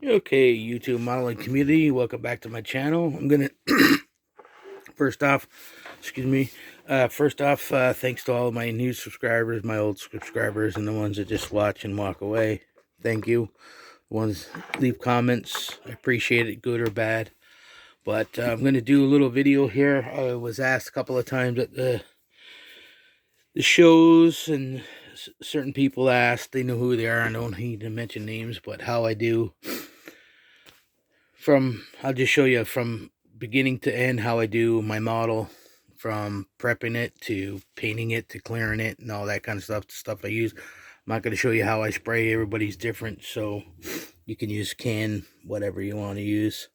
Okay, YouTube modeling community, welcome back to my channel. I'm gonna first off, excuse me. Thanks to all of my new subscribers, my old subscribers, and the ones that just watch and walk away. Thank you. The ones leave comments, I appreciate it, good or bad. But I'm gonna do a little video here. I was asked a couple of times at the shows, and certain people asked. They know who they are. I don't need to mention names, but how I do. I'll just show you from beginning to end how I do my model, from prepping it to painting it to clearing it and all that kind of stuff, the stuff I use. I'm not going to show you how I spray. Everybody's different, so you can use can, whatever you want to use.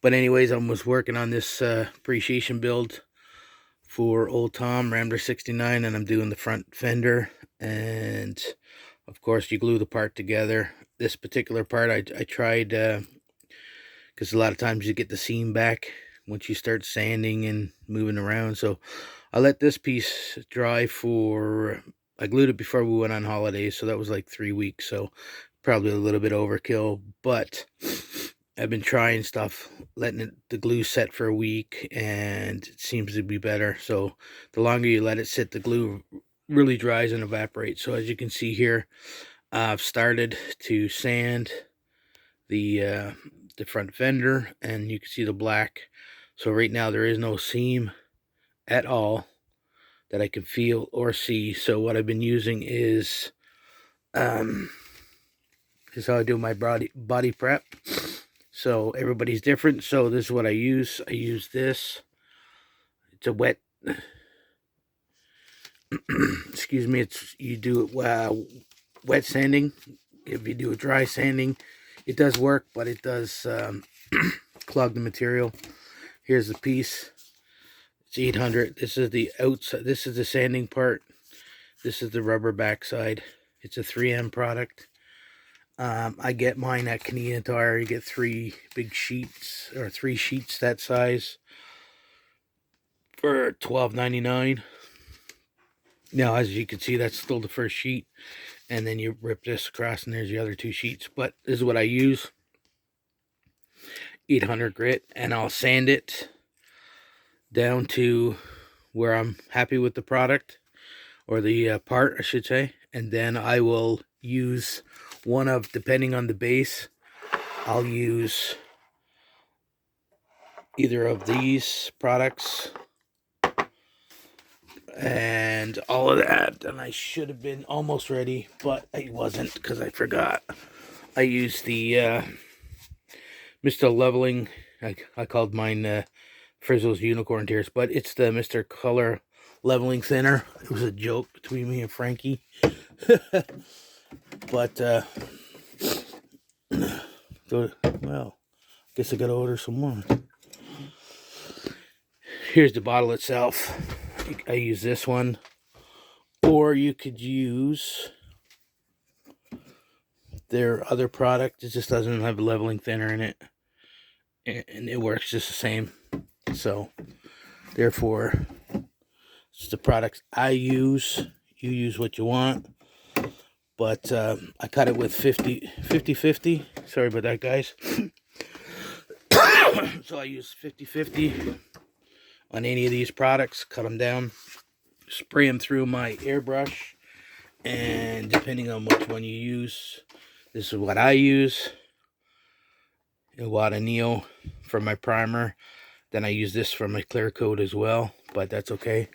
But anyways, I was working on this appreciation build for Old Tom Rambler 69, and I'm doing the front fender, and of course you glue the part together. This particular part I tried, because a lot of times you get the seam back once you start sanding and moving around. So I let this piece dry for, I glued it before we went on holidays, so that was like 3 weeks, so probably a little bit overkill, but I've been trying stuff, letting the glue set for a week, and it seems to be better. So the longer you let it sit, the glue really dries and evaporates. So as you can see here, I've started to sand the front fender, and you can see the black. So right now there is no seam at all that I can feel or see. So what I've been using is this is how I do my body prep. So everybody's different. So this is what I use. I use this. It's a wet excuse me, you do it wet sanding. If you do a dry sanding, it does work, but it does clog the material. Here's the piece. It's 800. This is the outside. This is the sanding part. This is the rubber backside. It's a 3M product. I get mine at Canadian Tire. You get 3 big sheets, or 3 sheets that size, for $12.99. Now, as you can see, that's still the first sheet, and then you rip this across, and there's the other 2 sheets. But this is what I use. 800 grit, and I'll sand it down to where I'm happy with the product, or the part, I should say. And then I will use one of, depending on the base, I'll use either of these products and all of that. And I should have been almost ready, but I wasn't because I forgot. I used the Mr. Leveling. I called mine Frizzle's Unicorn Tears, but it's the Mr. Color Leveling Thinner. It was a joke between me and Frankie. But well, guess I gotta order some more. Here's the bottle itself. I use this one, or you could use their other product. It just doesn't have a leveling thinner in it, and it works just the same. So therefore, it's the products I use. You use what you want, but I cut it with 50-50. Sorry about that, guys. So I use 50-50 on any of these products. Cut them down, spray them through my airbrush, and depending on which one you use, this is what I use. Iwata Neo for my primer. Then I use this for my clear coat as well, but that's okay.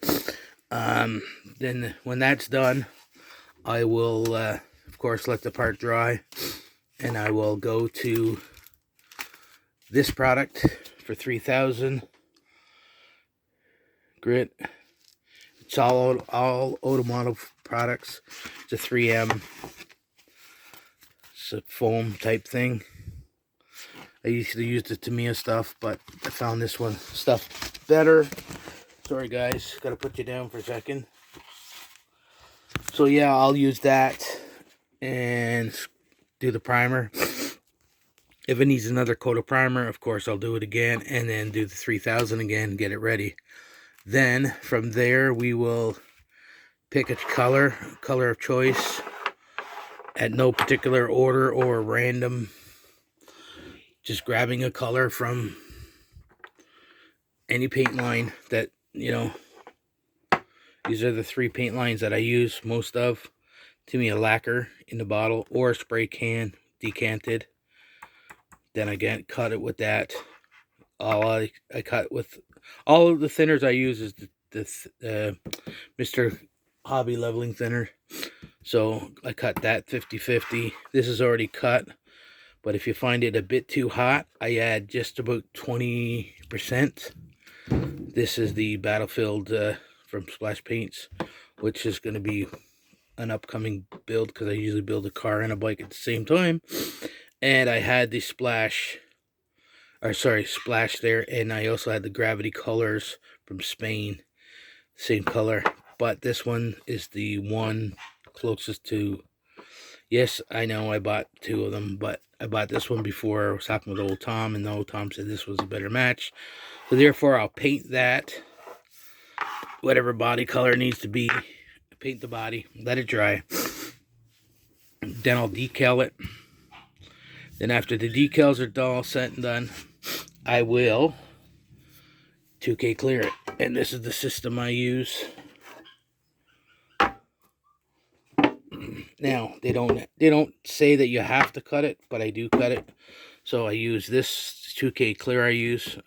Then when that's done, I will of course let the part dry, and I will go to this product for 3000 grit. It's all automotive products. It's a 3M. It's a foam type thing. I used to use the Tamiya stuff, but I found this one stuff better. Sorry guys, gotta put you down for a second. So yeah, I'll use that and do the primer. If it needs another coat of primer, of course I'll do it again, and then do the 3000 again, get it ready. Then from there we will pick a color of choice, at no particular order or random just grabbing a color from any paint line that, you know, these are the 3 paint lines that I use most of. To me, a lacquer in the bottle or a spray can decanted. Then again, cut it with that. I cut with all of the thinners I use is the Mr. Hobby leveling thinner. So I cut that 50-50. This is already cut, but if you find it a bit too hot, I add just about 20%. This is the Battlefield from Splash Paints, which is going to be an upcoming build because I usually build a car and a bike at the same time. And I had the splash there, and I also had the Gravity Colors from Spain, same color, but this one is the one closest to. Yes, I know I bought 2 of them, but I bought this one before. I was talking with old Tom, and old Tom said this was a better match. So therefore, I'll paint that, whatever body color needs to be. Paint the body, let it dry. Then I'll decal it. Then after the decals are all set and done, I will 2K clear it. And this is the system I use. Now, they don't say that you have to cut it, but I do cut it. So I use this 2K clear I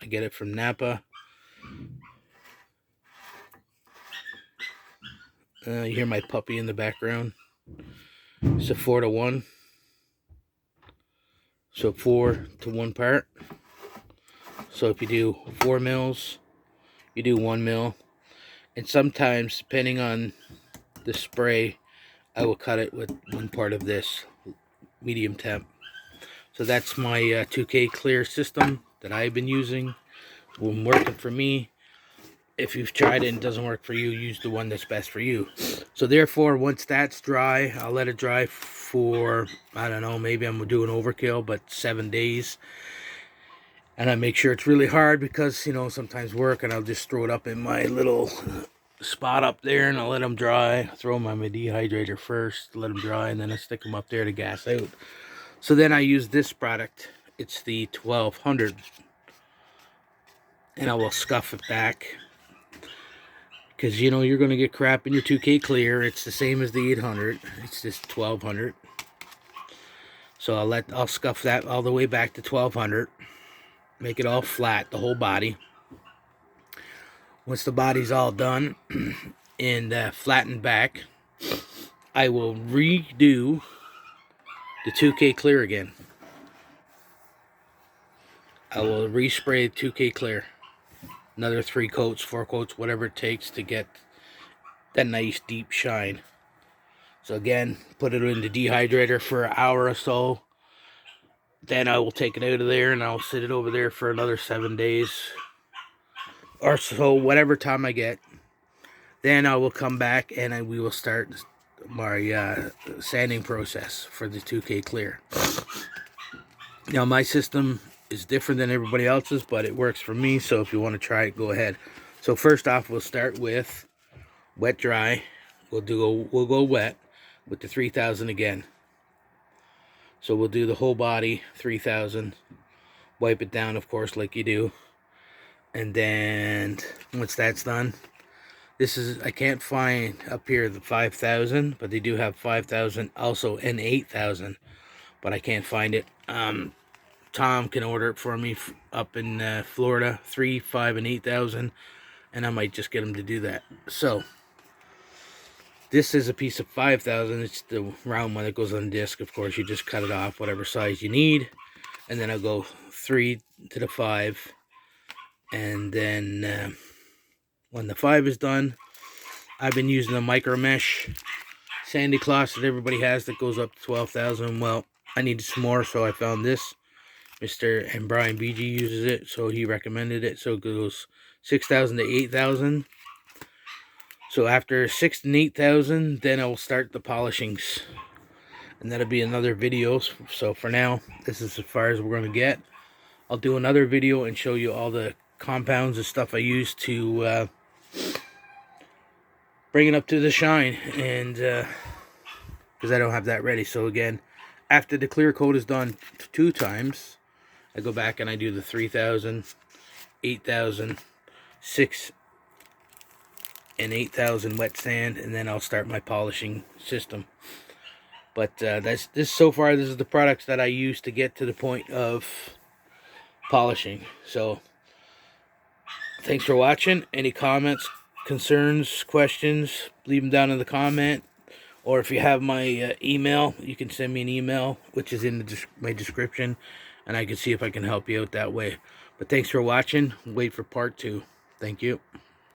get it from Napa. You hear my puppy in the background. It's a 4-to-1. So 4 to 1 part. So if you do 4 mils, you do 1 mil. And sometimes, depending on the spray, I will cut it with 1 part of this medium temp. So that's my 2K clear system that I've been using. Been working for me. If you've tried it and it doesn't work for you, use the one that's best for you. So therefore, once that's dry, I'll let it dry for, I don't know, maybe I'm doing overkill, but 7 days. And I make sure it's really hard because, you know, sometimes work, and I'll just throw it up in my little spot up there, and I'll let them dry. Throw them on my dehydrator first, let them dry, and then I stick them up there to gas out. So then I use this product. It's the 1200, and I will scuff it back because, you know, you're going to get crap in your 2K clear. It's the same as the 800. It's just 1200. So I'll scuff that all the way back to 1200. Make it all flat, the whole body. Once the body's all done and flattened back, I will redo the 2K clear again. I will respray 2K clear. Another 3 coats, 4 coats, whatever it takes to get that nice deep shine. So again, put it in the dehydrator for an hour or so. Then I will take it out of there and I'll sit it over there for another 7 days or so, whatever time I get. Then I will come back and we will start my sanding process for the 2K clear. Now my system is different than everybody else's, but it works for me. So if you want to try it, go ahead. So first off, we'll start with wet dry. We'll go wet with the 3000 again. So we'll do the whole body 3000. Wipe it down, of course, like you do. And then once that's done, this is, I can't find up here the 5000, but they do have 5000 also and 8000, but I can't find it. Tom can order it for me up in Florida, 3, 5, and 8000, and I might just get him to do that. So this is a piece of 5000. It's the round one that goes on disc. Of course, you just cut it off whatever size you need, and then I'll go 3 to the 5, and then when the 5 is done, I've been using the micro mesh sandy cloth that everybody has that goes up to 12,000. Well, I needed some more, so I found this. And Brian BG uses it, so he recommended it. So it goes 6,000 to 8,000. So after 6,000 and 8,000, then I will start the polishings, and that'll be another video. So for now, this is as far as we're going to get. I'll do another video and show you all the compounds and stuff I use to bring it up to the shine, and because I don't have that ready. So again, after the clear coat is done 2 times, I go back and I do the 3,000, 8,000, 6 and 8,000 wet sand, and then I'll start my polishing system. But so far, this is the products that I use to get to the point of polishing. So thanks for watching. Any comments, concerns, questions, leave them down in the comment. Or if you have my email, you can send me an email, which is in my description, and I can see if I can help you out that way. But thanks for watching. Wait for part 2. Thank you.